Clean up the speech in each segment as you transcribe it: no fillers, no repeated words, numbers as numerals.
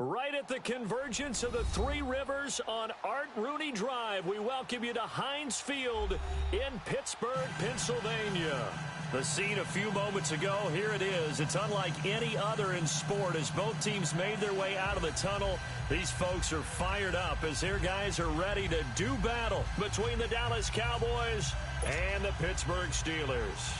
Right at the convergence of the Three Rivers on Art Rooney Drive, we welcome you to Heinz Field in Pittsburgh, Pennsylvania. The scene a few moments ago, here it is. It's unlike any other in sport as both teams made their way out of the tunnel. These folks are fired up as their guys are ready to do battle between the Dallas Cowboys and the Pittsburgh Steelers.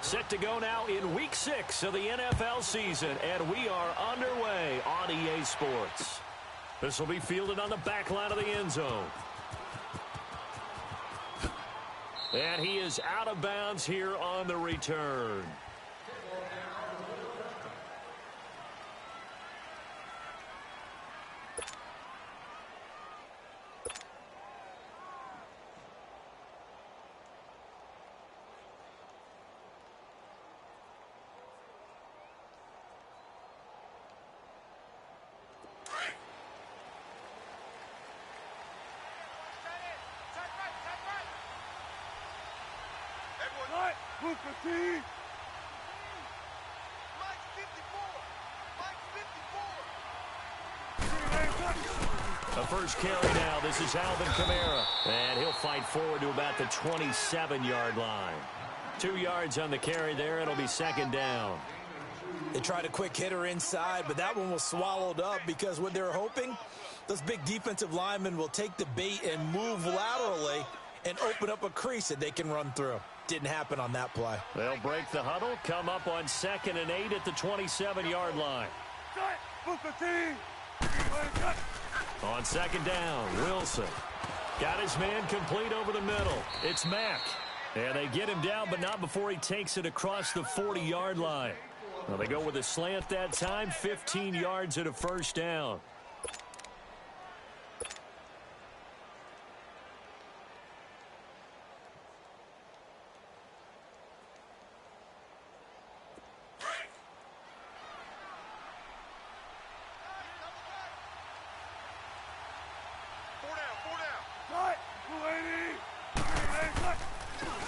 Set to go now in Week 6 of the NFL season, and we are underway on EA Sports. This will be fielded on the back line of the end zone. And he is out of bounds here on the return. The first carry now. This is Alvin Kamara. And he'll fight forward to about the 27-yard line. 2 yards on the carry there. It'll be second down. They tried a quick hitter inside, but that one was swallowed up because what they're hoping, those big defensive linemen will take the bait and move laterally and open up a crease that they can run through. Didn't happen on that play. They'll break the huddle, come up on 2nd and 8 at the 27-yard line. On second down, Wilson. Got his man complete over the middle. It's Mack. And they get him down, but not before he takes it across the 40-yard line. Well, they go with a slant that time, 15 yards and a first down.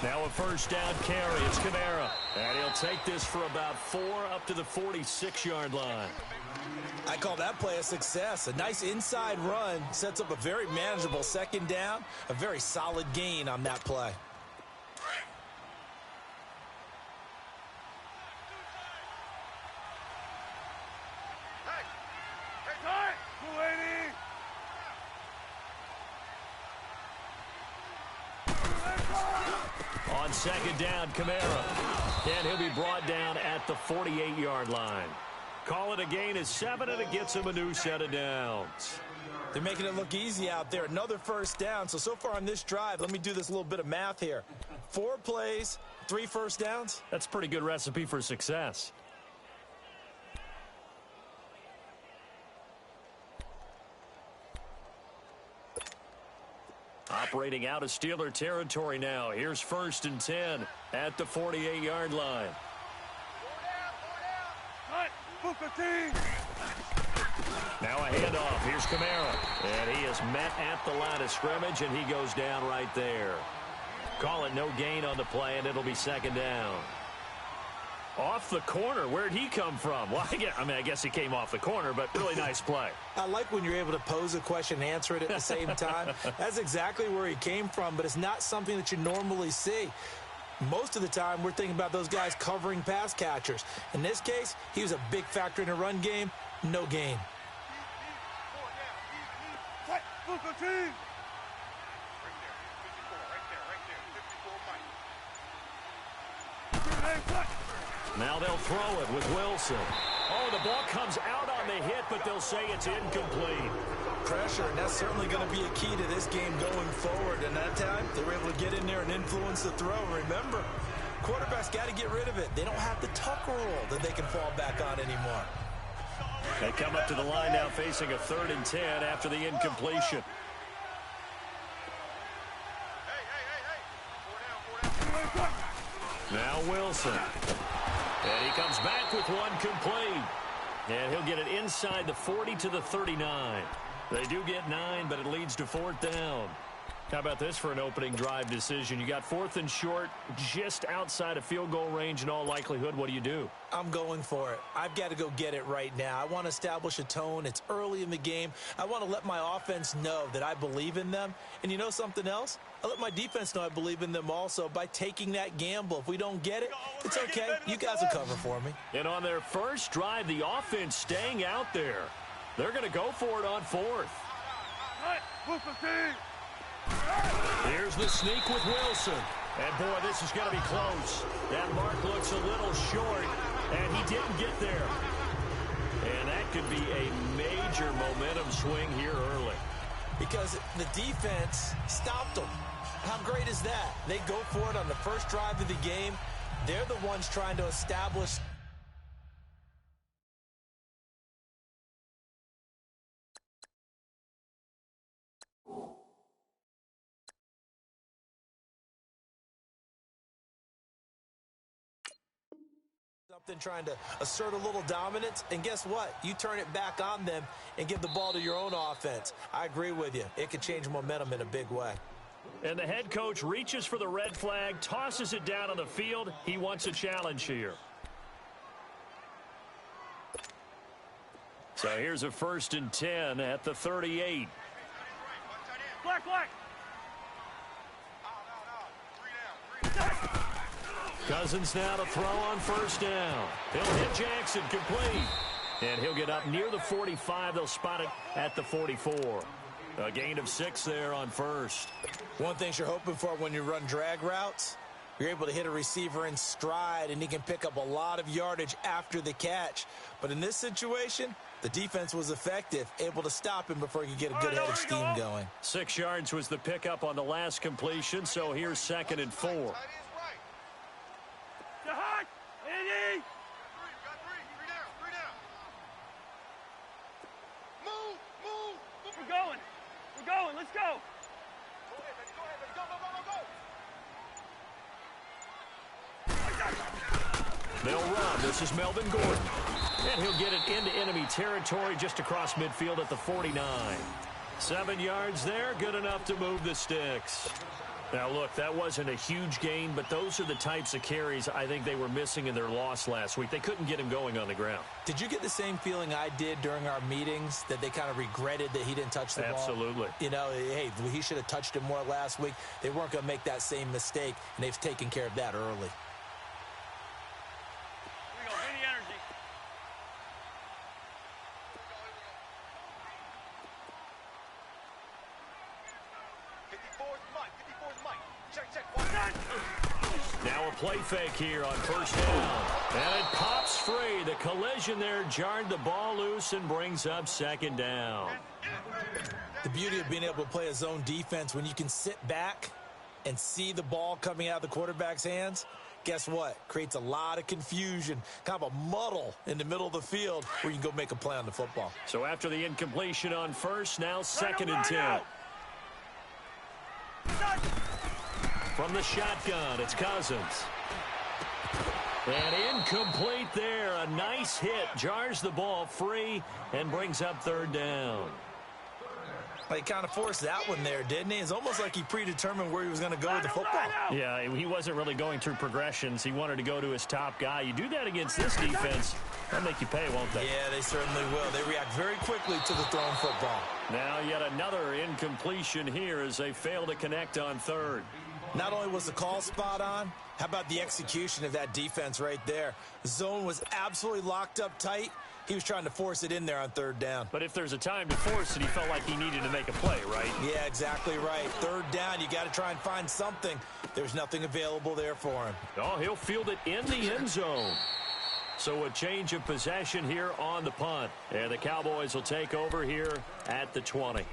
Now a first down carry. It's Kamara. And he'll take this for about 4 up to the 46-yard line. I call that play a success. A nice inside run sets up a very manageable second down. A very solid gain on that play. On second down, Kamara. And he'll be brought down at the 48-yard line. Call it a gain of 7, and it gets him a new set of downs. They're making it look easy out there. Another first down. So far on this drive, let me do this little bit of math here. 4 plays, 3 first downs. That's a pretty good recipe for success. Operating out of Steeler territory now. Here's 1st and 10 at the 48-yard line. Now a handoff. Here's Kamara. And he is met at the line of scrimmage, and he goes down right there. Call it no gain on the play, and it'll be second down. Off the corner. Where'd he come from? Well, I guess he came off the corner, but really nice play. I like when you're able to pose a question and answer it at the same time. That's exactly where he came from, but it's not something that you normally see. Most of the time, we're thinking about those guys covering pass catchers. In this case, he was a big factor in the run game. No gain. Now they'll throw it with Wilson. Oh, the ball comes out on the hit, but they'll say it's incomplete. Pressure, and that's certainly going to be a key to this game going forward. And that time, they were able to get in there and influence the throw. Remember, quarterbacks got to get rid of it. They don't have the tuck rule that they can fall back on anymore. They come up to the line now facing a 3rd and 10 after the incompletion. Now Wilson. And he comes back with one complete. And he'll get it inside the 40 to the 39. They do get 9, but it leads to 4th down. How about this for an opening drive decision? You got 4th and short, just outside of field goal range in all likelihood. What do? I'm going for it. I've got to go get it right now. I want to establish a tone. It's early in the game. I want to let my offense know that I believe in them. And you know something else? I let my defense know I believe in them also by taking that gamble. If we don't get it, it's okay. You guys will cover for me. And on their first drive, the offense staying out there. They're going to go for it on 4th. Here's the sneak with Wilson. And, boy, this is going to be close. That mark looks a little short, and he didn't get there. And that could be a major momentum swing here early. Because the defense stopped them. How great is that? They go for it on the first drive of the game. They're the ones trying to establish something, trying to assert a little dominance, and guess what? You turn it back on them and give the ball to your own offense. I agree with you. It could change momentum in a big way. And the head coach reaches for the red flag, tosses it down on the field. He wants a challenge here. So here's a 1st and 10 at the 38. Black. Cousins now to throw on 1st down. He'll hit Jackson, complete. And he'll get up near the 45. They'll spot it at the 44. A gain of 6 there on 1st. One thing you're hoping for when you run drag routes, you're able to hit a receiver in stride, and he can pick up a lot of yardage after the catch. But in this situation, the defense was effective, able to stop him before he could get a good head of steam going. 6 yards was the pickup on the last completion, so here's 2nd and 4. We're going. Let's go. They'll run. This is Melvin Gordon. And he'll get it into enemy territory just across midfield at the 49. 7 yards there, good enough to move the sticks. Now, look, that wasn't a huge gain, but those are the types of carries I think they were missing in their loss last week. They couldn't get him going on the ground. Did you get the same feeling I did during our meetings, that they kind of regretted that he didn't touch the ball? Absolutely. You know, hey, he should have touched him more last week. They weren't going to make that same mistake, and they've taken care of that early. Now a play fake here on 1st down. And it pops free. The collision there jarred the ball loose and brings up 2nd down. The beauty of being able to play a zone defense, when you can sit back and see the ball coming out of the quarterback's hands, guess what? Creates a lot of confusion, kind of a muddle in the middle of the field where you can go make a play on the football. So after the incompletion on 1st, now 2nd and 10. From the shotgun, it's Cousins. And incomplete there. A nice hit. Jars the ball free and brings up 3rd down. Well, he kind of forced that one there, didn't he? It's almost like he predetermined where he was going to go with the football. Yeah, he wasn't really going through progressions. He wanted to go to his top guy. You do that against this defense, they'll make you pay, won't they? Yeah, they certainly will. They react very quickly to the thrown football. Now yet another incompletion here as they fail to connect on 3rd. Not only was the call spot on, how about the execution of that defense right there? The zone was absolutely locked up tight. He was trying to force it in there on 3rd down. But if there's a time to force it, he felt like he needed to make a play, right? Yeah, exactly right. 3rd down, you got to try and find something. There's nothing available there for him. Oh, he'll field it in the end zone. So a change of possession here on the punt. And the Cowboys will take over here at the 20.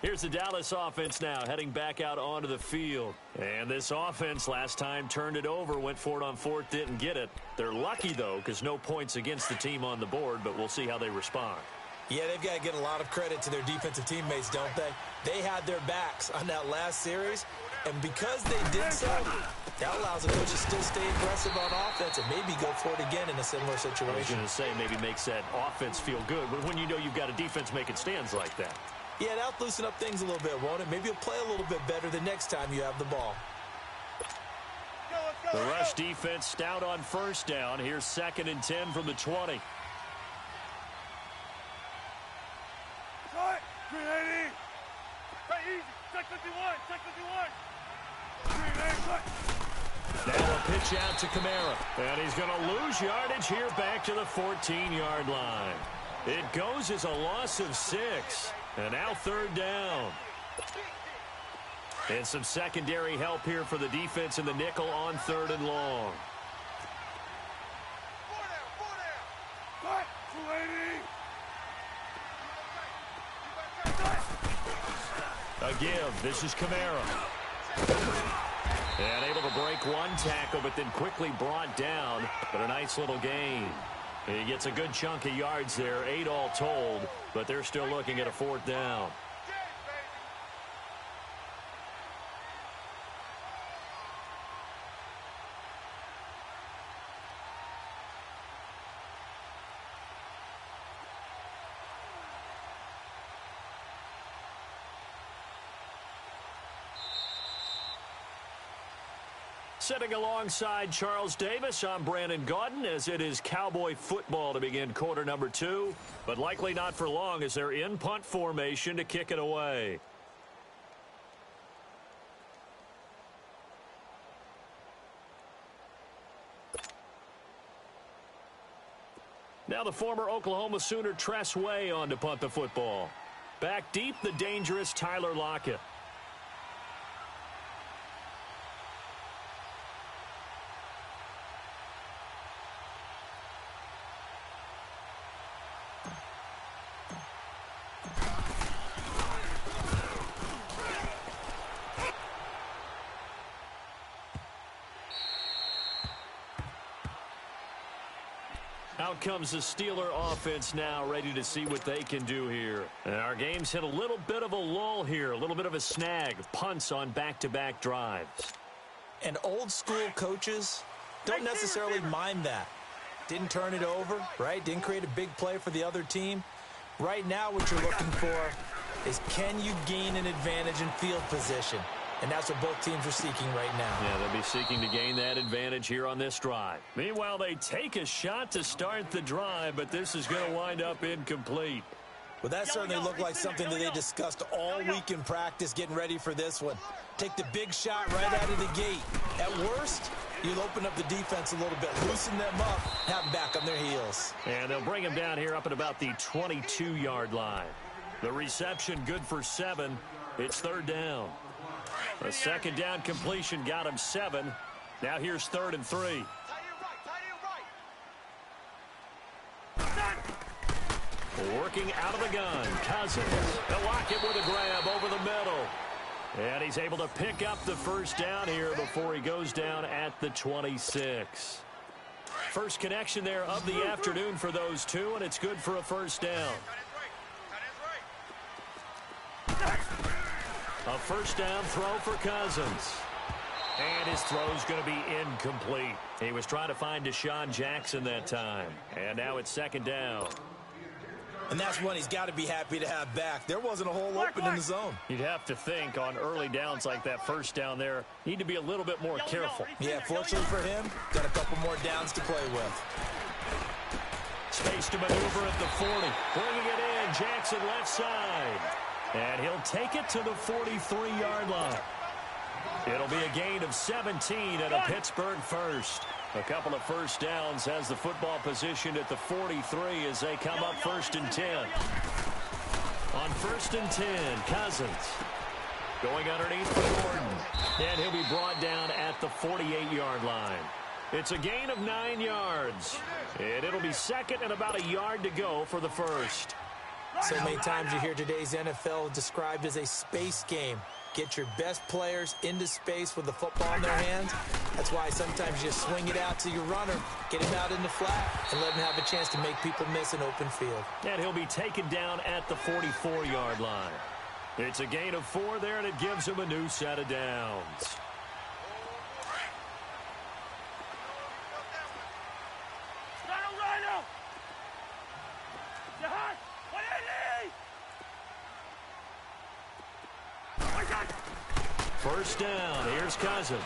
Here's the Dallas offense now heading back out onto the field. And this offense last time turned it over, went for it on 4th, didn't get it. They're lucky, though, because no points against the team on the board, but we'll see how they respond. Yeah, they've got to get a lot of credit to their defensive teammates, don't they? They had their backs on that last series, and because they did so, that allows the coach to still stay aggressive on offense and maybe go for it again in a similar situation. I was going to say maybe makes that offense feel good, but when you know you've got a defense making stands like that. Yeah, that'll loosen up things a little bit, won't it? Maybe you'll play a little bit better the next time you have the ball. The rush defense stout on first down. Here's 2nd and 10 from the 20. Cut! 380! Hey, easy! Check 51! Check 51! 380, cut! Now a pitch out to Kamara. And he's going to lose yardage here back to the 14-yard line. It goes as a loss of 6. And now 3rd down. And some secondary help here for the defense in the nickel on 3rd and long. Cut! 280! A give. This is Kamara. And able to break one tackle, but then quickly brought down. But a nice little gain. He gets a good chunk of yards there, 8 all told, but they're still looking at a 4th down. Sitting alongside Charles Davis, I'm Brandon Gaudin, as it is Cowboy football to begin quarter number 2, but likely not for long as they're in punt formation to kick it away. Now the former Oklahoma Sooner Tress Way on to punt the football. Back deep, the dangerous Tyler Lockett. Out comes the Steeler offense now, ready to see what they can do here. And our game's hit a little bit of a lull here, a little bit of a snag. Punts on back-to-back drives. And old school coaches don't necessarily mind that. Didn't turn it over, right? Didn't create a big play for the other team. Right now what you're looking for is, can you gain an advantage in field position? And that's what both teams are seeking right now. Yeah, they'll be seeking to gain that advantage here on this drive. Meanwhile, they take a shot to start the drive, but this is going to wind up incomplete. Well, that certainly looked like something that they discussed all week in practice, getting ready for this one. Take the big shot right out of the gate. At worst, you'll open up the defense a little bit, loosen them up, have them back on their heels. And they'll bring him down here up at about the 22-yard line. The reception good for 7. It's 3rd down. A 2nd down completion got him 7. Now here's 3rd and 3. Working out of the gun, Cousins. They'll lock it with a grab over the middle. And he's able to pick up the 1st down here before he goes down at the 26. First connection there of the afternoon for those two, and it's good for a 1st down. A 1st down throw for Cousins. And his throw's going to be incomplete. He was trying to find Deshaun Jackson that time. And now it's 2nd down. And that's one he's got to be happy to have back. There wasn't a hole open in the zone. You'd have to think on early downs like that 1st down there, need to be a little bit more careful. Yeah, fortunately for him, got a couple more downs to play with. Space to maneuver at the 40. Bringing it in, Jackson left side. And he'll take it to the 43-yard line. It'll be a gain of 17 and a Pittsburgh 1st. A couple of 1st downs has the football positioned at the 43 as they come up 1st and 10. On 1st and 10, Cousins going underneath for Gordon. And he'll be brought down at the 48-yard line. It's a gain of 9 yards. And it'll be 2nd and about a yard to go for the 1st. So many times you hear today's NFL described as a space game. Get your best players into space with the football in their hands. That's why sometimes you swing it out to your runner, get him out in the flat, and let him have a chance to make people miss an open field. And he'll be taken down at the 44-yard line. It's a gain of 4 there, and it gives him a new set of downs. First down. Here's Cousins.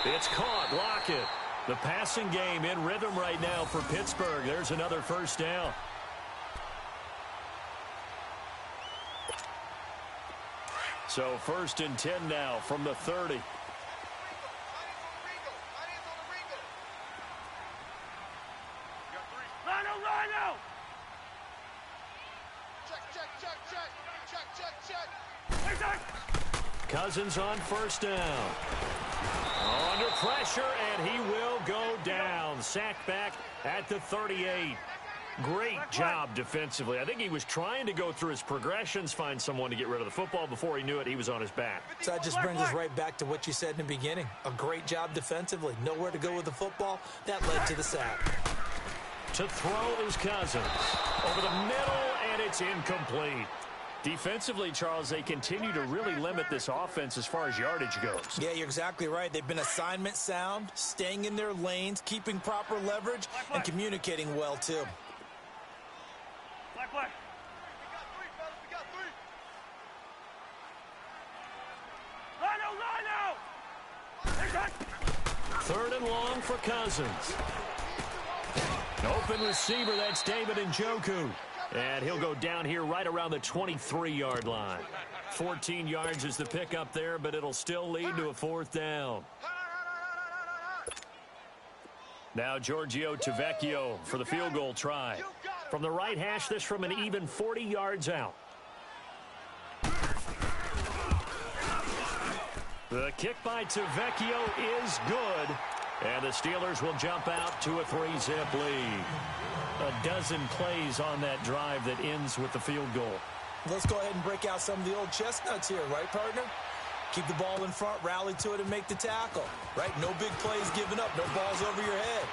It's caught. Lockett. The passing game in rhythm right now for Pittsburgh. There's another first down. So first and 10 now from the 30. Rhino! Check. Cousins on first down. Under pressure, and he will go down. Sacked back at the 38. Great job defensively. I think he was trying to go through his progressions, find someone to get rid of the football. Before he knew it, he was on his back. So that just brings us right back to what you said in the beginning. A great job defensively. Nowhere to go with the football. That led to the sack. To throw is Cousins. Over the middle, and it's incomplete. Defensively, Charles, they continue to really limit this offense as far as yardage goes. Yeah, you're exactly right. They've been assignment sound, staying in their lanes, keeping proper leverage, and communicating well, too. Black. We got three. Rhino! Third and long for Cousins. Open receiver, that's David Njoku. And he'll go down here right around the 23-yard line. 14 yards is the pickup there, but it'll still lead to a fourth down. Now Giorgio Tavecchio for the field goal try. From the right hash, this from an even 40 yards out. The kick by Tavecchio is good. And the Steelers will jump out to a 3-zip lead. A dozen plays on that drive that ends with the field goal. Let's go ahead and break out some of the old chestnuts here, right, partner? Keep the ball in front, rally to it, and make the tackle, right? No big plays given up, no balls over your head.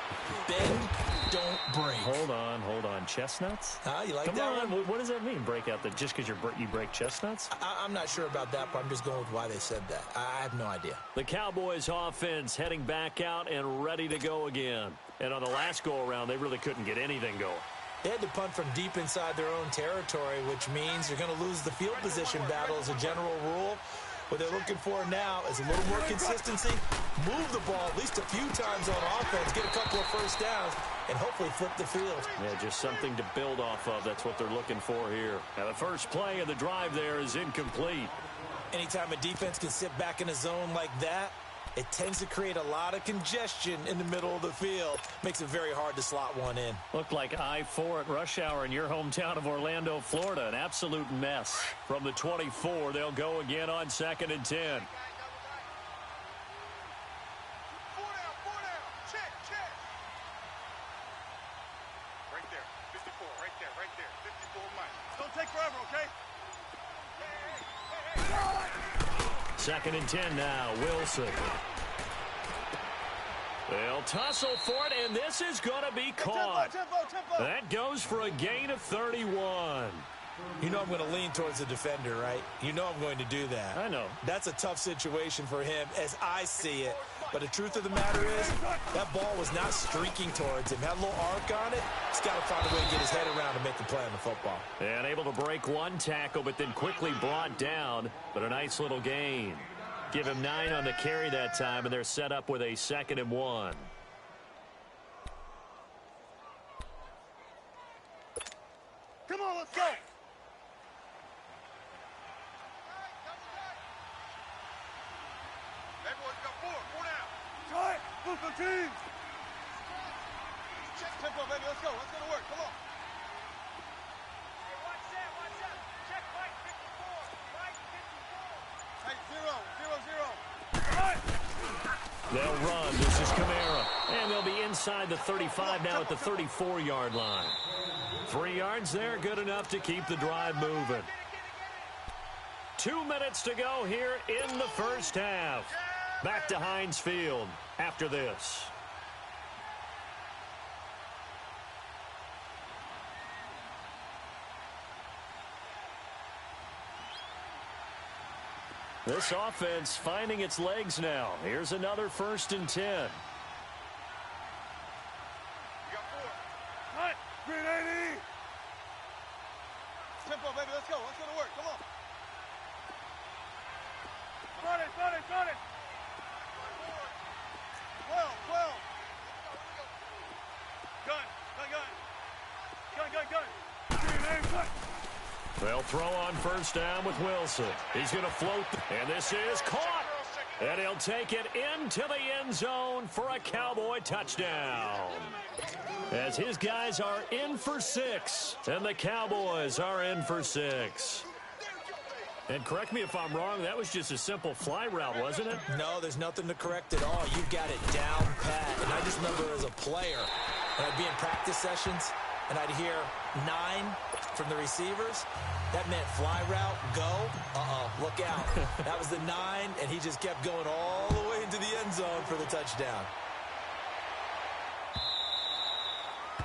Bend, don't break. Hold on. Chestnuts? You like Come that on. one? What does that mean, break out? Just because you break chestnuts? I'm not sure about that, but I'm just going with why they said that. I have no idea. The Cowboys offense heading back out and ready to go again. And on the last go-around, they really couldn't get anything going. They had to punt from deep inside their own territory, which means you're going to lose the field position battle as a general rule. What they're looking for now is a little more consistency, move the ball at least a few times on offense, get a couple of first downs, and hopefully flip the field. Yeah, just something to build off of. That's what they're looking for here. Now, the first play of the drive there is incomplete. Anytime a defense can sit back in a zone like that, it tends to create a lot of congestion in the middle of the field. Makes it very hard to slot one in. Looked like I-4 at rush hour in your hometown of Orlando, Florida. An absolute mess. From the 24, they'll go again on 2nd and 10. 4 down. Check. Right there. 54. Right there. 54 miles. Don't take forever, okay? Hey. 2nd and 10 now. Wilson. They'll tussle for it, and this is going to be caught. Tempo. That goes for a gain of 31. You know I'm going to lean towards the defender, right? You know I'm going to do that. I know. That's a tough situation for him as I see it. But the truth of the matter is, that ball was not streaking towards him. Had a little arc on it. He's got to find a way to get his head around and make the play on the football. And able to break one tackle, but then quickly brought down. But a nice little gain. Give him 9 on the carry that time, and they're set up with a 2nd and 1. Come on, let's go. Everyone's got 4 down. Try it. Move the team. Check tempo, baby. Let's go to work. Come on. Hey, watch that. Check Mike 54. Hey, 0. They'll run. This is Kamara. And they'll be inside the 35 now at the 34-yard line. 3 yards there, good enough to keep the drive moving. 2 minutes to go here in the first half. Back to Heinz Field after this. This offense finding its legs now. Here's another 1st and 10. You got 4. Cut. Green 80. Tempo, baby. Let's go to work. Come on. Got it. 12. Gun. They'll throw on first down with Wilson. He's going to float, and this is caught. And he'll take it into the end zone for a Cowboy touchdown. As his guys are in for 6, and the Cowboys are in for 6. And correct me if I'm wrong, that was just a simple fly route, wasn't it? No, there's nothing to correct at all. You've got it down pat. And I just remember as a player, when I'd be in practice sessions, and I'd hear 9 from the receivers. That meant fly route, go, look out. That was the 9, and he just kept going all the way into the end zone for the touchdown.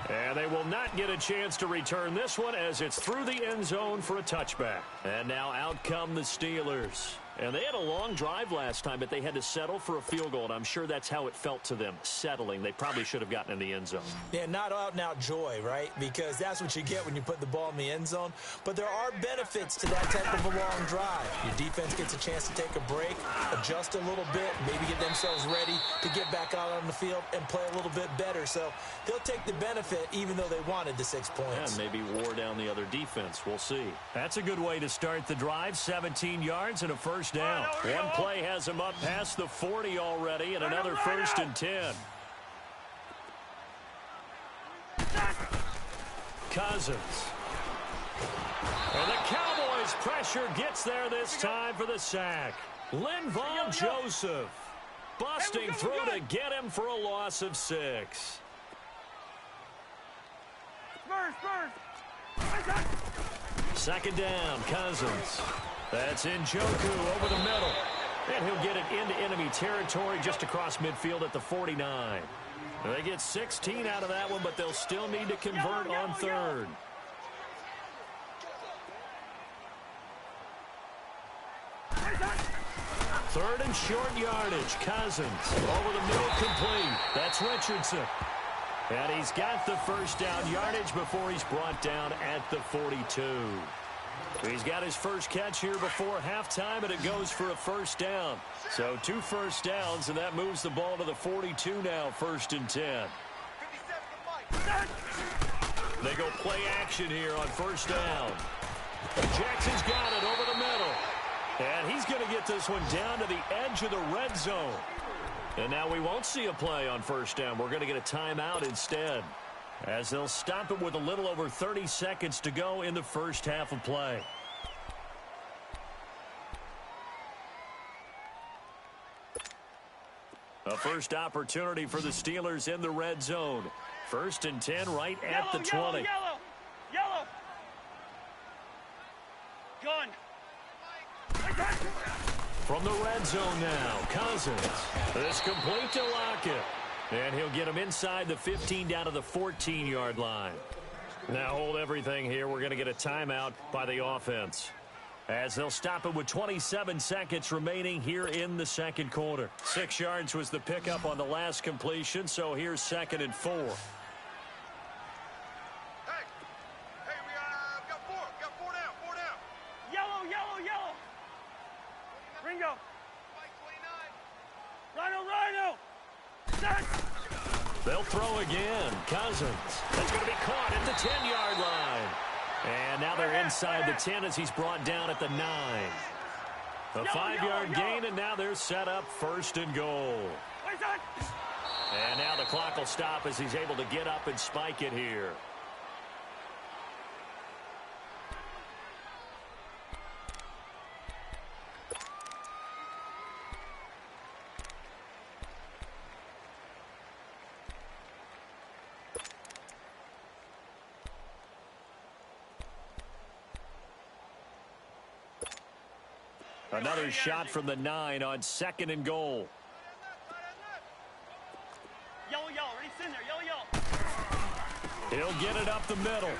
And they will not get a chance to return this one as it's through the end zone for a touchback. And now out come the Steelers. And they had a long drive last time, but they had to settle for a field goal, and I'm sure that's how it felt to them, settling. They probably should have gotten in the end zone. Yeah, not out-and-out joy, right? Because that's what you get when you put the ball in the end zone. But there are benefits to that type of a long drive. Your defense gets a chance to take a break, adjust a little bit, maybe get themselves ready to get back out on the field and play a little bit better. So they'll take the benefit even though they wanted the 6 points. Yeah, maybe wore down the other defense. We'll see. That's a good way to start the drive. 17 yards and a first down. One play has him up past the 40 already, and another first and 10. Cousins. And the Cowboys' pressure gets there this time for the sack. Linval Joseph busting through to get him for a loss of 6. Second down, Cousins. That's Njoku over the middle. And he'll get it into enemy territory just across midfield at the 49. They get 16 out of that one, but they'll still need to convert on third. Third and short yardage. Cousins over the middle, complete. That's Richardson. And he's got the first down yardage before he's brought down at the 42. He's got his first catch here before halftime, and it goes for a first down. So 2 first downs, and that moves the ball to the 42 now, first and 10. They go play action here on first down. Jackson's got it over the middle. And he's going to get this one down to the edge of the red zone. And now we won't see a play on first down. We're going to get a timeout instead, as they'll stop it with a little over 30 seconds to go in the first half of play. A first opportunity for the Steelers in the red zone. First and 10 right at the 20. Yellow. Gun. From the red zone now, Cousins. This complete to Lockett. And he'll get him inside the 15 down to the 14-yard line. Now hold everything here. We're going to get a timeout by the offense, as they'll stop it with 27 seconds remaining here in the second quarter. 6 yards was the pickup on the last completion, so here's 2nd and 4. Hey, we got 4. Got 4 down. 4 down. Yellow. Ringo. Rhino. Set. They'll throw again. Cousins. That's going to be caught at the 10-yard line. And now they're inside the 10 as he's brought down at the 9. A 5-yard gain, and now they're set up first and goal. And now the clock will stop as he's able to get up and spike it here. Another shot from the 9 on 2nd and goal. Yellow. Ready, send there. Yellow. He'll get it up the middle.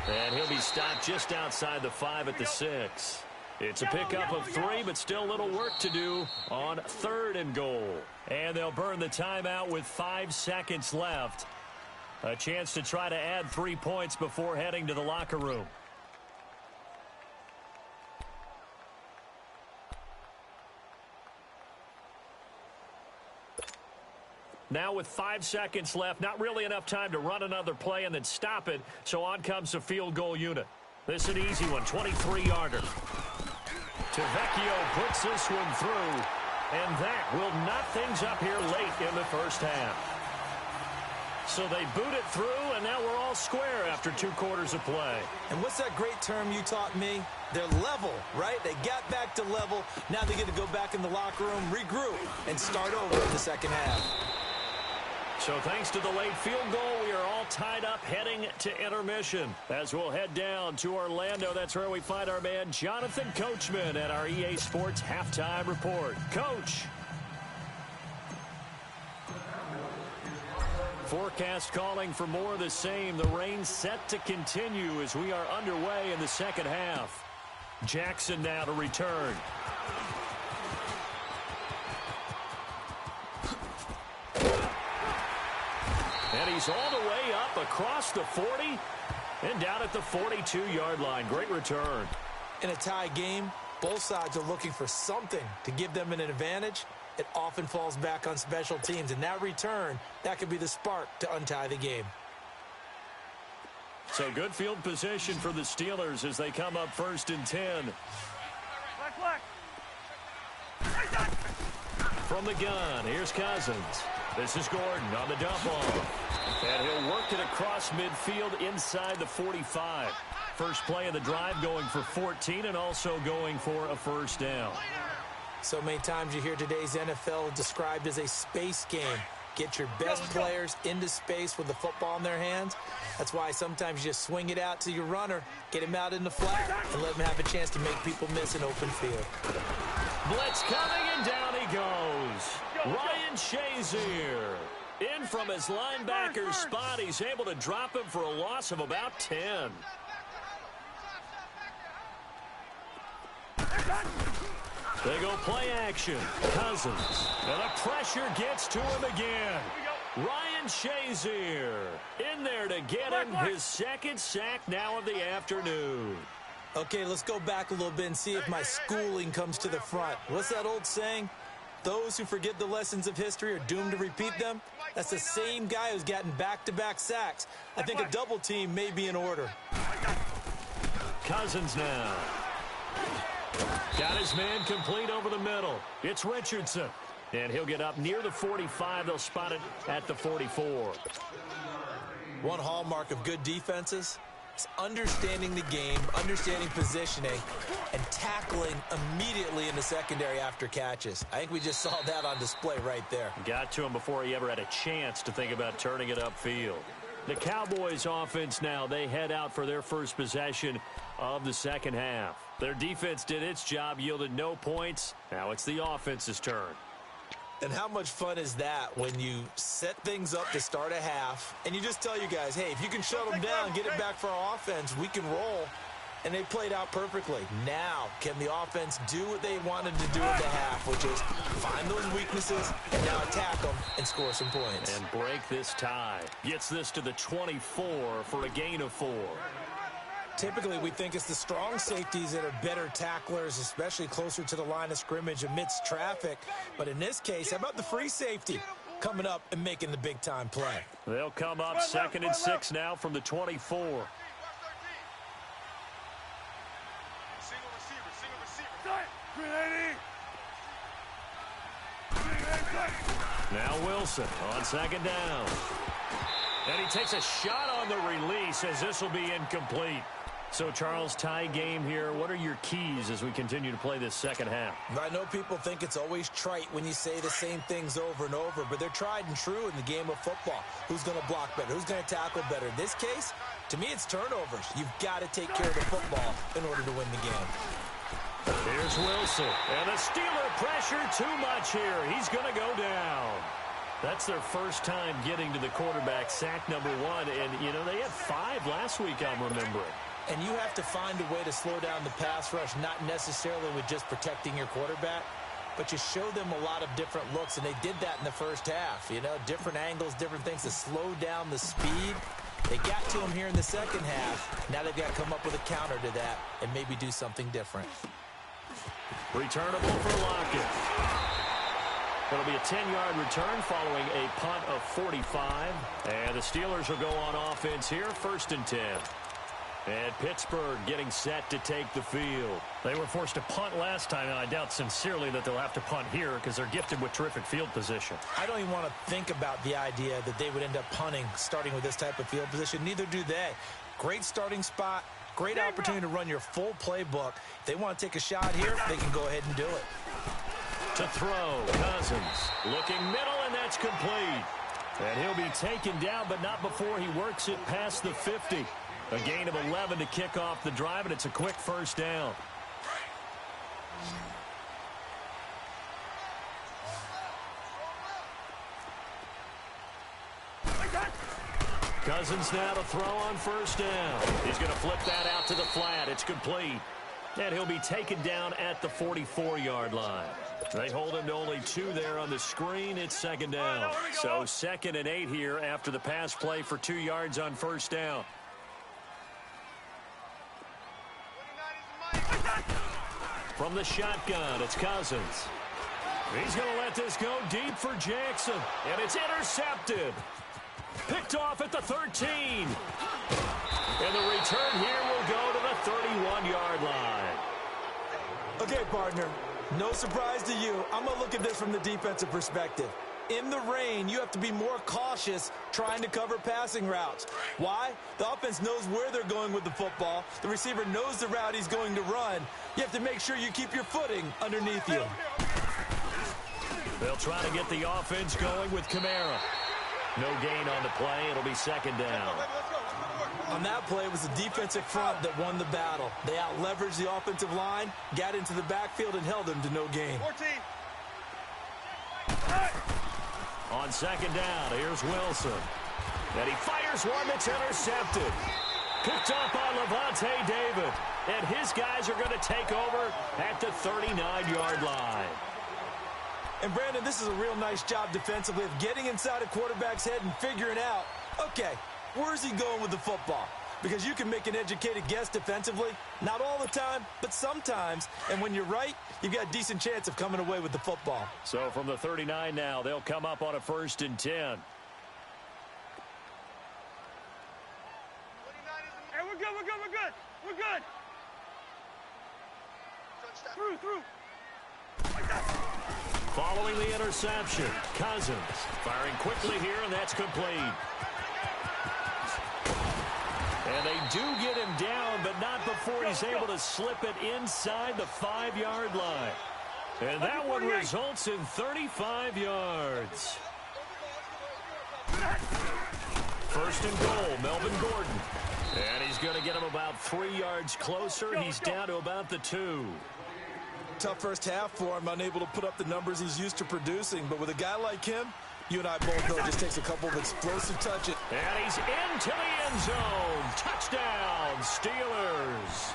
And he'll be stopped just outside the 5 at the 6. It's a pickup of 3, but still a little work to do on 3rd and goal. And they'll burn the timeout with 5 seconds left. A chance to try to add 3 points before heading to the locker room. Now with 5 seconds left, not really enough time to run another play and then stop it, so on comes the field goal unit. This is an easy one, 23-yarder. Tavecchio puts this one through, and that will knot things up here late in the first half. So they boot it through, and now we're all square after 2 quarters of play. And what's that great term you taught me? They're level, right? They got back to level. Now they get to go back in the locker room, regroup, and start over in the second half. So thanks to the late field goal, we are all tied up heading to intermission. As we'll head down to Orlando, that's where we find our man Jonathan Coachman at our EA Sports Halftime Report. Coach. Forecast calling for more of the same. The rain set to continue as we are underway in the second half. Jackson now to return. And he's all the way up across the 40 and down at the 42-yard line. Great return. In a tie game, both sides are looking for something to give them an advantage. It often falls back on special teams, and that return, that could be the spark to untie the game. So good field position for the Steelers as they come up 1st and 10. From the gun, here's Cousins. This is Gordon on the dump off. And he'll work it across midfield inside the 45. First play of the drive going for 14 and also going for a first down. So many times you hear today's NFL described as a space game. Get your best players into space with the football in their hands. That's why sometimes you just swing it out to your runner, get him out in the flat, and let him have a chance to make people miss an open field. Blitz coming, and down he goes. Ryan Shazier. In from his linebacker's spot. He's able to drop him for a loss of about 10. They go play action. Cousins. And the pressure gets to him again. Ryan Shazier in there to get him his second sack now of the afternoon. Okay, let's go back a little bit and see if my schooling comes to the front. What's that old saying? Those who forget the lessons of history are doomed to repeat them. That's the same guy who's gotten back-to-back sacks. I think a double team may be in order. Cousins now. Got his man complete over the middle. It's Richardson. And he'll get up near the 45. They'll spot it at the 44. One hallmark of good defenses is understanding the game, understanding positioning, and tackling immediately in the secondary after catches. I think we just saw that on display right there. Got to him before he ever had a chance to think about turning it upfield. The Cowboys offense now, they head out for their first possession of the second half. Their defense did its job, yielded no points. Now it's the offense's turn. And how much fun is that when you set things up to start a half and you just tell you guys, hey, if you can shut them down, get it back for our offense, we can roll. And they played out perfectly. Now, can the offense do what they wanted to do at the half, which is find those weaknesses and now attack them and score some points. And break this tie. Gets this to the 24 for a gain of 4. Typically, we think it's the strong safeties that are better tacklers, especially closer to the line of scrimmage amidst traffic. But in this case, how about the free safety coming up and making the big-time play? They'll come up 2nd and 6 now from the 24. Now Wilson on 2nd down. And he takes a shot on the release as this will be incomplete. So, Charles, tie game here. What are your keys as we continue to play this second half? I know people think it's always trite when you say the same things over and over, but they're tried and true in the game of football. Who's going to block better? Who's going to tackle better? In this case, to me, it's turnovers. You've got to take care of the football in order to win the game. Here's Wilson. And the Steeler pressure too much here. He's going to go down. That's their first time getting to the quarterback, sack number 1. And, you know, they had 5 last week, I'm remembering. And you have to find a way to slow down the pass rush, not necessarily with just protecting your quarterback, but you show them a lot of different looks, and they did that in the first half. You know, different angles, different things to slow down the speed. They got to him here in the second half. Now they've got to come up with a counter to that and maybe do something different. Returnable for Lockett. It'll be a 10-yard return following a punt of 45. And the Steelers will go on offense here, 1st and 10. And Pittsburgh getting set to take the field. They were forced to punt last time, and I doubt sincerely that they'll have to punt here because they're gifted with terrific field position. I don't even want to think about the idea that they would end up punting starting with this type of field position. Neither do they. Great starting spot, great opportunity to run your full playbook. If they want to take a shot here, they can go ahead and do it. To throw, Cousins looking middle, and that's complete. And he'll be taken down, but not before he works it past the 50. A gain of 11 to kick off the drive, and it's a quick 1st down. Cousins now to throw on 1st down. He's going to flip that out to the flat. It's complete. And he'll be taken down at the 44-yard line. They hold him to only 2 there on the screen. It's 2nd down. So 2nd and 8 here after the pass play for 2 yards on 1st down. From the shotgun, it's Cousins. He's going to let this go deep for Jackson. And it's intercepted. Picked off at the 13. And the return here will go to the 31-yard line. Okay, partner, no surprise to you. I'm going to look at this from the defensive perspective. In the rain, you have to be more cautious trying to cover passing routes. Why? The offense knows where they're going with the football. The receiver knows the route he's going to run. You have to make sure you keep your footing underneath you. They'll try to get the offense going with Kamara. No gain on the play. It'll be 2nd down. On that play, it was the defensive front that won the battle. They out-leveraged the offensive line, got into the backfield, and held them to no gain. 14. On 2nd down, here's Wilson. And he fires one that's intercepted. Picked up by Levante David. And his guys are going to take over at the 39-yard line. And, Brandon, this is a real nice job defensively of getting inside a quarterback's head and figuring out, okay, where's he going with the football? Because you can make an educated guess defensively. Not all the time, but sometimes. And when you're right, you've got a decent chance of coming away with the football. So from the 39 now, they'll come up on a 1st and 10. Hey, we're good, we're good, we're good. We're good. Through. Following the interception, Cousins firing quickly here, and that's complete. And they do get him down, but not before he's able to slip it inside the 5-yard line. And that one results in 35 yards. 1st and goal, Melvin Gordon. And he's going to get him about 3 yards closer. He's down to about the 2. Tough first half for him, unable to put up the numbers he's used to producing. But with a guy like him, you and I both know it just takes a couple of explosive touches. And he's into the end zone. Touchdown, Steelers.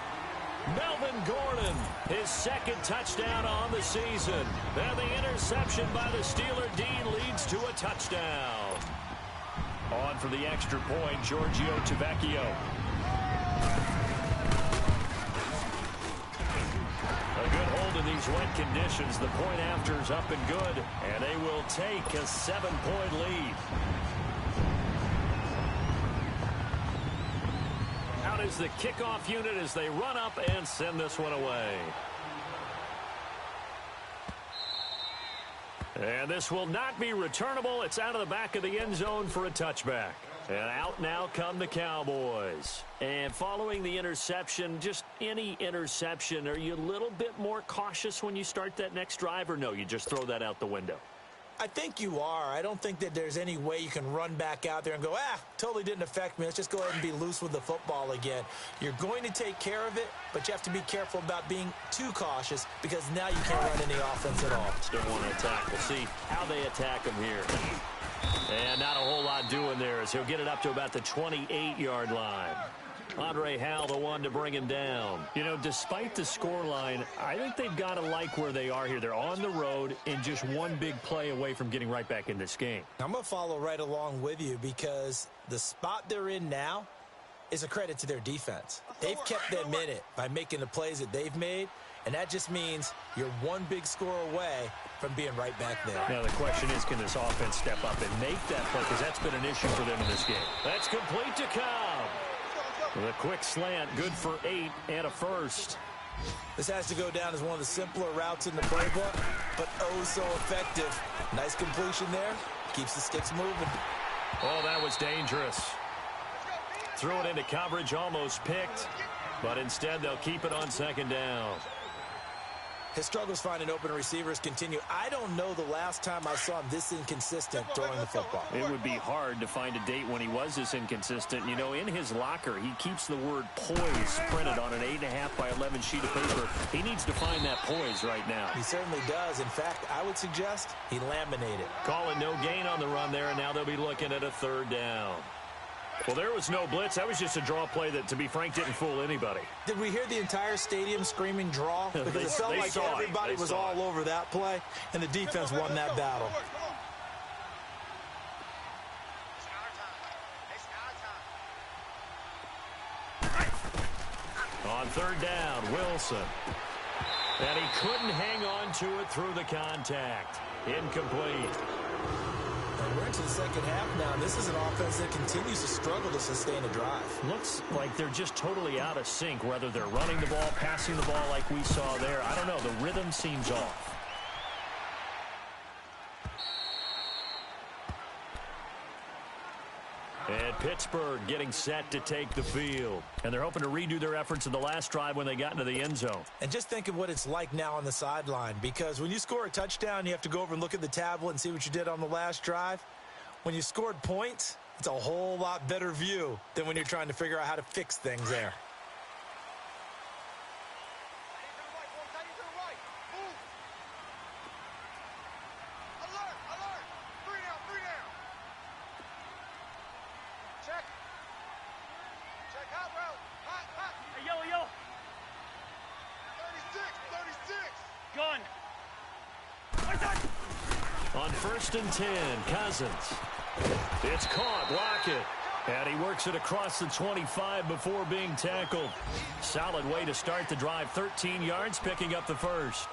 Melvin Gordon, his 2nd touchdown on the season. And the interception by the Steeler D leads to a touchdown. On for the extra point, Giorgio Tavecchio. A good hold in these wet conditions. The point after is up and good, and they will take a 7-point lead. Out is the kickoff unit as they run up and send this one away. And this will not be returnable. It's out of the back of the end zone for a touchback. And out now come the Cowboys. And following the interception, just any interception, are you a little bit more cautious when you start that next drive, or no, you just throw that out the window? I think you are. I don't think that there's any way you can run back out there and go, totally didn't affect me. Let's just go ahead and be loose with the football again. You're going to take care of it, but you have to be careful about being too cautious because now you can't run any offense at all. Still want to attack. We'll see how they attack him here. And not a whole lot doing there as he'll get it up to about the 28-yard line. Andre Howell, the one to bring him down. You know, despite the scoreline, I think they've got to like where they are here. They're on the road and just one big play away from getting right back in this game. I'm going to follow right along with you because the spot they're in now is a credit to their defense. They've kept them in it by making the plays that they've made, And that just means you're one big score away from being right back there. Now the question is, can this offense step up and make that play? Because that's been an issue for them in this game. That's complete to Cobb. With a quick slant, good for 8 and a first. This has to go down as one of the simpler routes in the playbook, but oh so effective. Nice completion there. Keeps the sticks moving. Oh, that was dangerous. Threw it into coverage, almost picked, but instead they'll keep it on second down. His struggles finding open receivers continue. I don't know the last time I saw him this inconsistent throwing the football. It would be hard to find a date when he was this inconsistent. You know, in his locker, he keeps the word poise printed on an 8.5 by 11 sheet of paper. He needs to find that poise right now. He certainly does. In fact, I would suggest he laminate it. Call it no gain on the run there, and now they'll be looking at a third down. Well, there was no blitz. That was just a draw play that, to be frank, didn't fool anybody. Did we hear the entire stadium screaming draw? Because it felt like everybody was all over that play, and the defense won that battle. On third down, Wilson. And he couldn't hang on to it through the contact. Incomplete. We're into the second half now, and this is an offense that continues to struggle to sustain a drive. Looks like they're just totally out of sync, whether they're running the ball, passing the ball like we saw there. I don't know. The rhythm seems off. And Pittsburgh getting set to take the field. And they're hoping to redo their efforts in the last drive when they got into the end zone. And just think of what it's like now on the sideline, because when you score a touchdown, you have to go over and look at the tablet and see what you did on the last drive. When you scored points, it's a whole lot better view than when you're trying to figure out how to fix things there. On 1st and 10, Cousins. It's caught, Lockett. And he works it across the 25 before being tackled. Solid way to start the drive. 13 yards, picking up the first.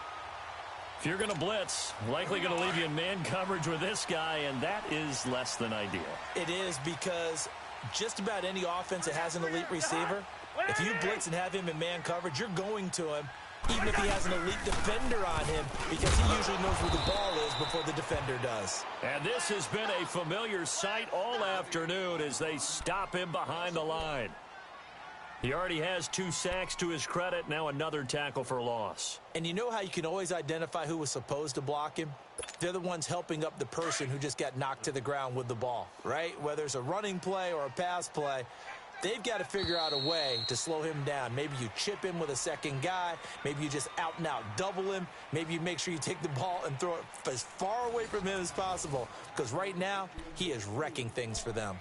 If you're going to blitz, likely going to leave you in man coverage with this guy, and that is less than ideal. It is, because just about any offense that has an elite receiver, if you blitz and have him in man coverage, you're going to him, even if he has an elite defender on him, because he usually knows where the ball is before the defender does. And this has been a familiar sight all afternoon as they stop him behind the line. He already has 2 sacks to his credit, now another tackle for loss. And you know how you can always identify who was supposed to block him? They're the ones helping up the person who just got knocked to the ground with the ball, right? Whether it's a running play or a pass play, they've got to figure out a way to slow him down. Maybe you chip him with a second guy. Maybe you just out-and-out double him. Maybe you make sure you take the ball and throw it as far away from him as possible, because right now he is wrecking things for them.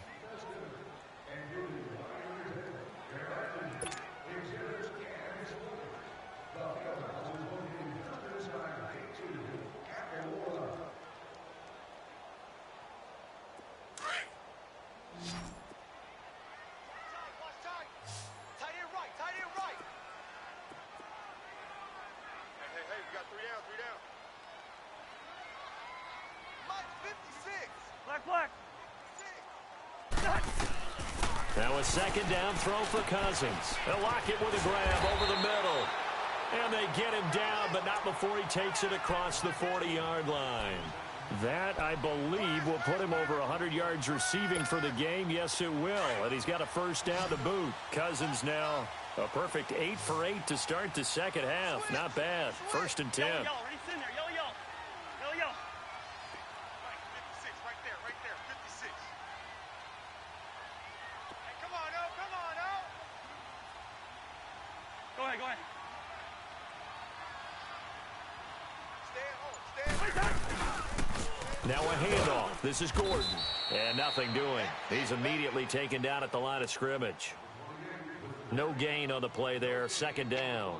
Now a second down throw for Cousins. They'll lock it with a grab over the middle. And they get him down, but not before he takes it across the 40-yard line. That, I believe, will put him over 100 yards receiving for the game. Yes, it will. And he's got a first down to boot. Cousins now a perfect 8 for 8 to start the second half. Not bad. 1st and 10. Now a handoff. This is Gordon. And nothing doing. He's immediately taken down at the line of scrimmage. No gain on the play there. 2nd down.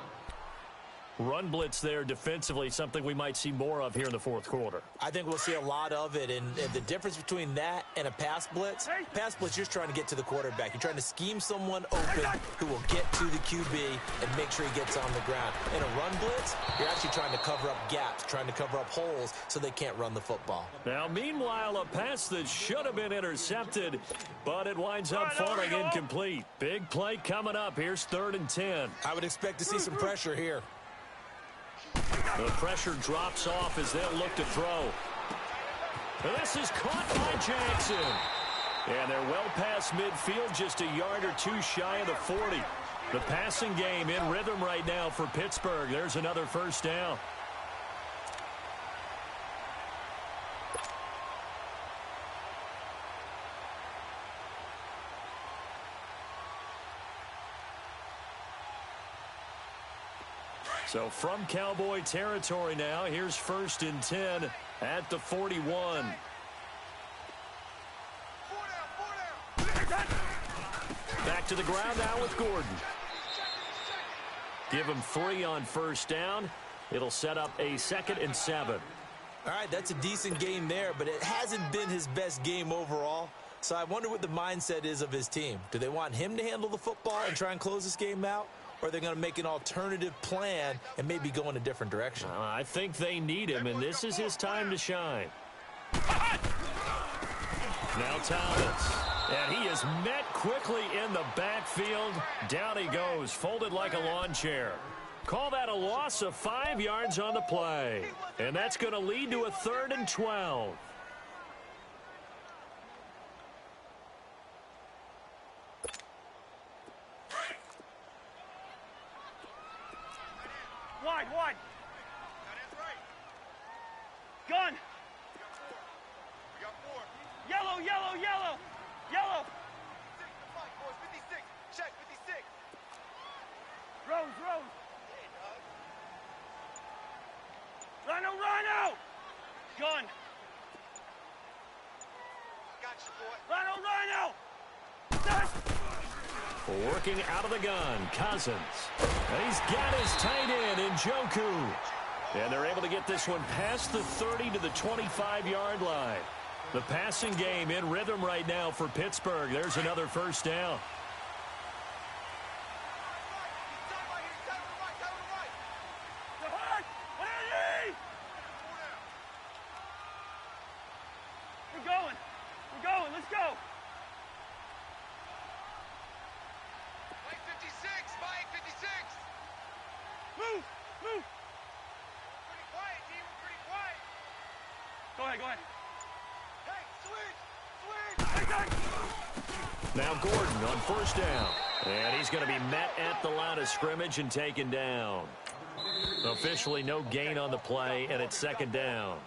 Run blitz there defensively, something we might see more of here in the fourth quarter. I think we'll see a lot of it, and the difference between that and a pass blitz, you're just trying to get to the quarterback. You're trying to scheme someone open who will get to the QB and make sure he gets on the ground. In a run blitz, you're actually trying to cover up gaps, trying to cover up holes so they can't run the football. Now, meanwhile, a pass that should have been intercepted, but it winds up falling incomplete. Big play coming up. Here's 3rd and 10. I would expect to see some pressure here. The pressure drops off as they'll look to throw. This is caught by Jackson. And they're well past midfield, just a yard or two shy of the 40. The passing game in rhythm right now for Pittsburgh. There's another first down. So from Cowboy territory now, here's 1st and 10 at the 41. Back to the ground now with Gordon. Give him 3 on first down. It'll set up a 2nd and 7. All right, that's a decent game there, but it hasn't been his best game overall. So I wonder what the mindset is of his team. Do they want him to handle the football and try and close this game out? Or are they going to make an alternative plan and maybe go in a different direction? I think they need him, and this is his time to shine. Now Thomas. And he is met quickly in the backfield. Down he goes, folded like a lawn chair. Call that a loss of 5 yards on the play. And that's going to lead to a 3rd and 12. Wide. Gun. We got 4. Yellow. 56. Check 56. Rose. Rhino. Gun. Got you, boy. Rhino. Working out of the gun, Cousins. And he's got his tight end in Njoku. And they're able to get this one past the 30 to the 25-yard line. The passing game in rhythm right now for Pittsburgh. There's another first down. We're going. Let's go. Mike 56. Move. Pretty quiet, team. Pretty quiet. Go ahead. Hey, switch. Now Gordon on first down. And he's going to be met at the line of scrimmage and taken down. Officially no gain on the play, and it's 2nd down.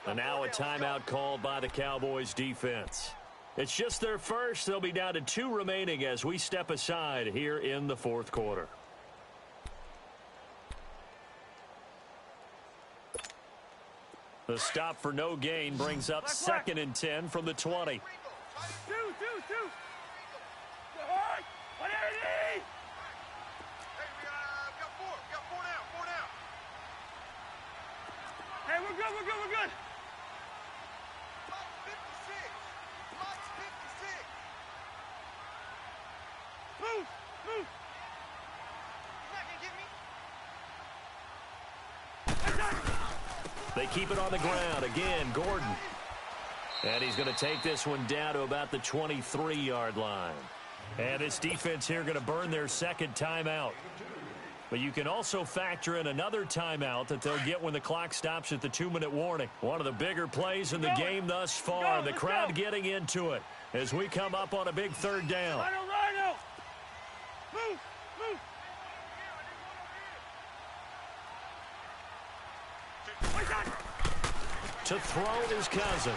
And now a timeout called by the Cowboys defense. It's just their first. They'll be down to 2 remaining as we step aside here in the 4th quarter. The stop for no gain brings up 2nd and 10 from the 20. Two. 180. Hey, we got 4. We got 4 down. Hey, we're good. Mike's 56. Move. He's not going to get me. They keep it on the ground. Again, Gordon. And he's going to take this one down to about the 23-yard line. And this defense here going to burn their 2nd timeout. But you can also factor in another timeout that they'll get when the clock stops at the 2-minute warning. One of the bigger plays in the game thus far. The crowd getting into it as we come up on a big 3rd down. Rhino. Move. To throw is Cousins.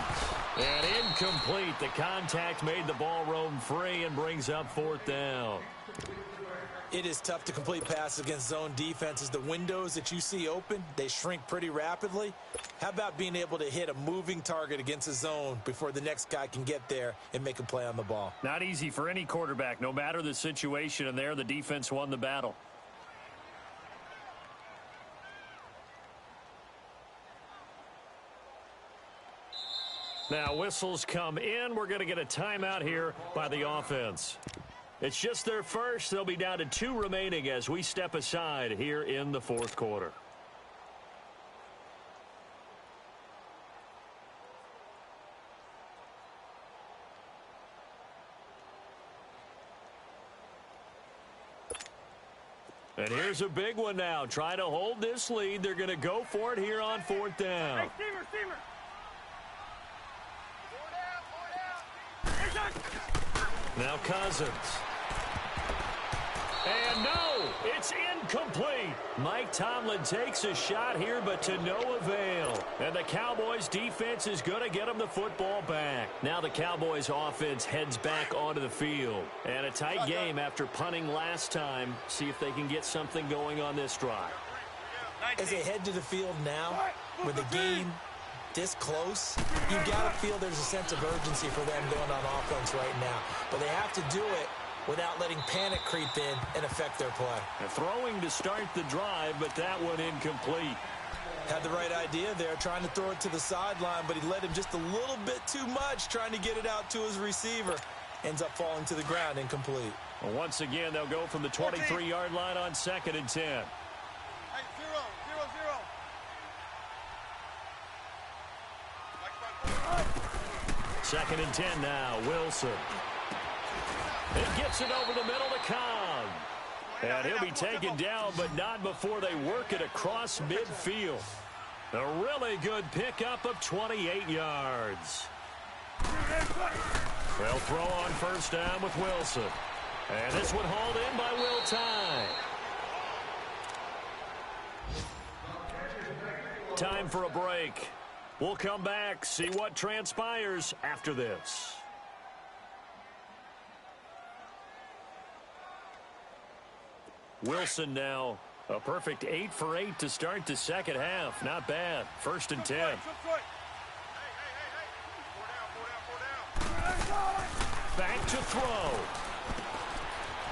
And incomplete. The contact made the ball roam free and brings up 4th down. It is tough to complete passes against zone defenses. The windows that you see open, they shrink pretty rapidly. How about being able to hit a moving target against a zone before the next guy can get there and make a play on the ball? Not easy for any quarterback, no matter the situation, and there the defense won the battle. Now whistles come in. We're going to get a timeout here by the offense. It's just their first. They'll be down to 2 remaining as we step aside here in the fourth quarter. And here's a big one now. Trying to hold this lead. They're going to go for it here on 4th down. Hey, Steamer. Now Cousins. And no, it's incomplete. Mike Tomlin takes a shot here, but to no avail. And the Cowboys defense is going to get them the football back. Now the Cowboys offense heads back onto the field. And a tight game after punting last time. See if they can get something going on this drive. As they head to the field now, with the game this close, you've got to feel there's a sense of urgency for them going on offense right now. But they have to do it without letting panic creep in and affect their play. And throwing to start the drive, but that one incomplete. Had the right idea there, trying to throw it to the sideline, but he led him just a little bit too much, trying to get it out to his receiver. Ends up falling to the ground, incomplete. Well, once again, they'll go from the 23-yard line on 2nd and 10. Hey, 0-0-0. 2nd and 10 now, Wilson. He gets it over the middle to Cobb. And he'll be taken down, but not before they work it across midfield. A really good pickup of 28 yards. They'll throw on 1st down with Wilson. And this one hauled in by Will Tye. Time for a break. We'll come back, see what transpires after this. Wilson now, a perfect 8 for 8 to start the second half. Not bad. 1st and 10. Back to throw.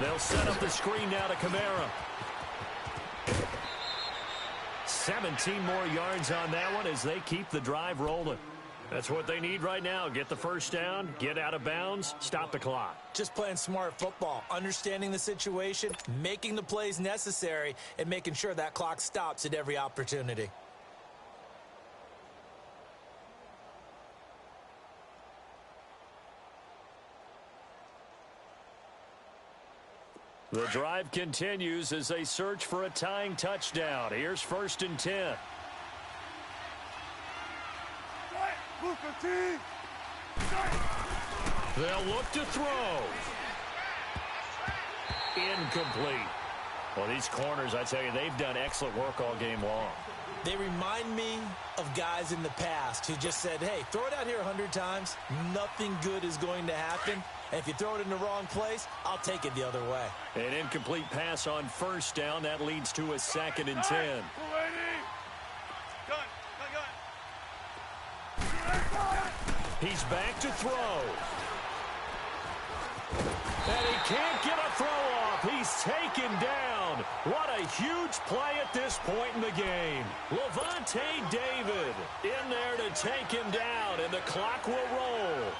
They'll set up the screen now to Kamara. 17 more yards on that one as they keep the drive rolling. That's what they need right now. Get the 1st down, get out of bounds, stop the clock. Just playing smart football, understanding the situation, making the plays necessary, and making sure that clock stops at every opportunity. The drive continues as they search for a tying touchdown. Here's 1st and 10. They'll look to throw. Incomplete. Well, these corners, I tell you, they've done excellent work all game long. They remind me of guys in the past who just said, hey, throw it out here 100 times. Nothing good is going to happen. And if you throw it in the wrong place, I'll take it the other way. An incomplete pass on 1st down. That leads to a 2nd and 10. He's back to throw. And he can't get a throw off. He's taken down. What a huge play at this point in the game. Levante David in there to take him down, and the clock will roll.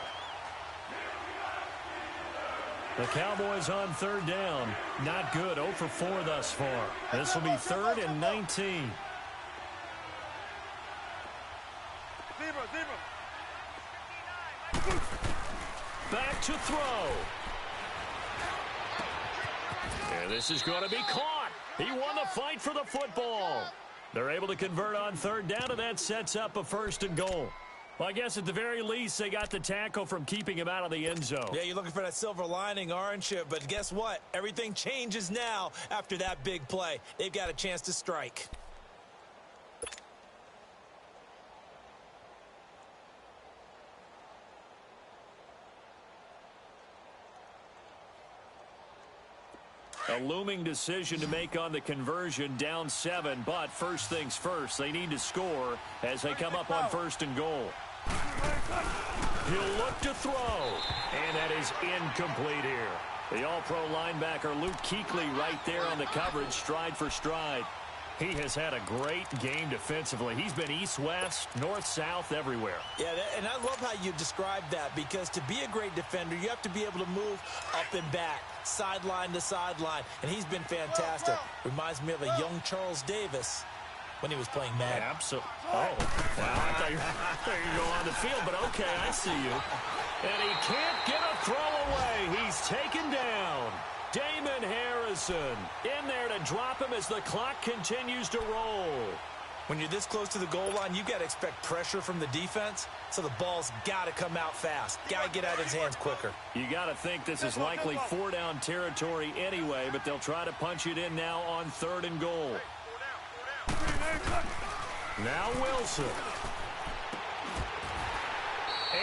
The Cowboys on 3rd down. Not good. 0 for 4 thus far. This will be 3rd and 19. Back to throw. And this is going to be caught. He won the fight for the football. They're able to convert on 3rd down, and that sets up a 1st and goal. Well, I guess at the very least, they got the tackle from keeping him out of the end zone. Yeah, you're looking for that silver lining, aren't you? But guess what? Everything changes now after that big play. They've got a chance to strike. A looming decision to make on the conversion, down 7, but first things first, they need to score as they come up on 1st and goal. He'll look to throw, and that is incomplete here. The all-pro linebacker Luke Kuechly right there on the coverage, stride for stride. He has had a great game defensively. He's been east-west, north-south, everywhere. Yeah, and I love how you described that, because to be a great defender, you have to be able to move up and back, sideline to sideline, and he's been fantastic. Reminds me of a young Charles Davis when he was playing Madden. Absolutely. Oh, wow. I thought you were going on the field, but okay, I see you. And he can't get a throw away. He's taken down. Damon Harrison in there to drop him as the clock continues to roll. When you're this close to the goal line, you got to expect pressure from the defense, so the ball's got to come out fast. Got to get out of his hands quicker. You got to think this is likely 4-down territory anyway, but they'll try to punch it in now on 3rd and goal. Now Wilson.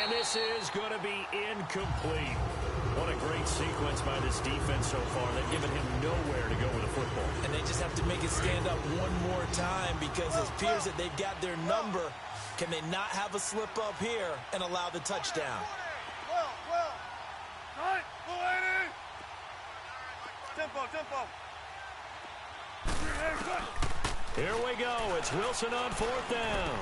And this is going to be incomplete. What a great sequence by this defense so far. They've given him nowhere to go with the football. And they just have to make it stand up one more time, because it appears that they've got their number. Can they not have a slip up here and allow the touchdown? Here we go. It's Wilson on 4th down.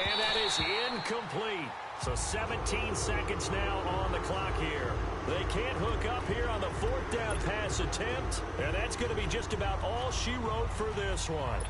And that is incomplete. So 17 seconds now on the clock here. They can't hook up here on the 4th down pass attempt. And that's going to be just about all she wrote for this one.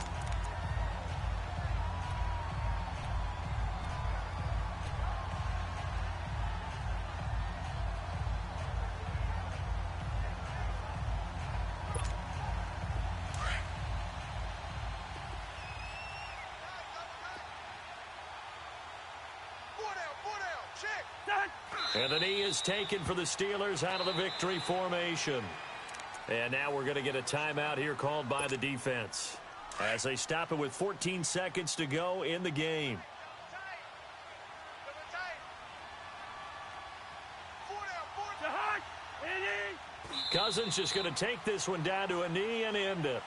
And the knee is taken for the Steelers out of the victory formation. And now we're going to get a timeout here called by the defense as they stop it with 14 seconds to go in the game. Cousins just going to take this one down to a knee and end it.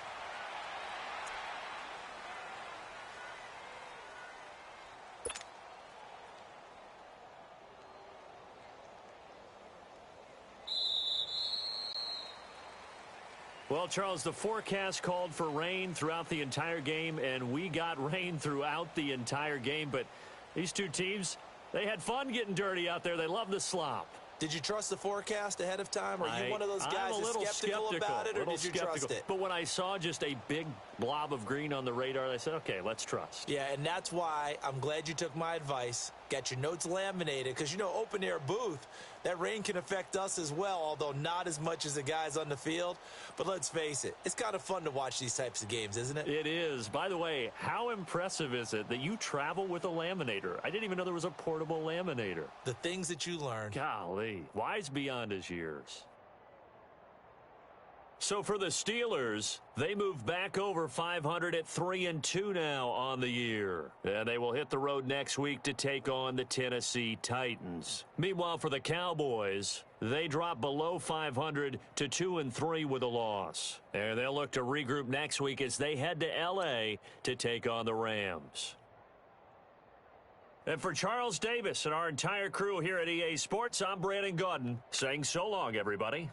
Well, Charles, the forecast called for rain throughout the entire game, and we got rain throughout the entire game. But these two teams, they had fun getting dirty out there. They love the slop. Did you trust the forecast ahead of time? Are you one of those guys that's skeptical about it, or did you trust it? But when I saw just a big blob of green on the radar, I said, okay, let's trust. Yeah, and that's why I'm glad you took my advice. Got your notes laminated, because, you know, open-air booth, that rain can affect us as well, although not as much as the guys on the field. But let's face it, it's kind of fun to watch these types of games, isn't it? It is. By the way, how impressive is it that you travel with a laminator? I didn't even know there was a portable laminator. The things that you learn. Golly, wise beyond his years. So for the Steelers, they move back over 500 at 3-2 now on the year. And they will hit the road next week to take on the Tennessee Titans. Meanwhile, for the Cowboys, they drop below 500 to 2-3 with a loss. And they'll look to regroup next week as they head to L.A. to take on the Rams. And for Charles Davis and our entire crew here at EA Sports, I'm Brandon Gaudin saying so long, everybody.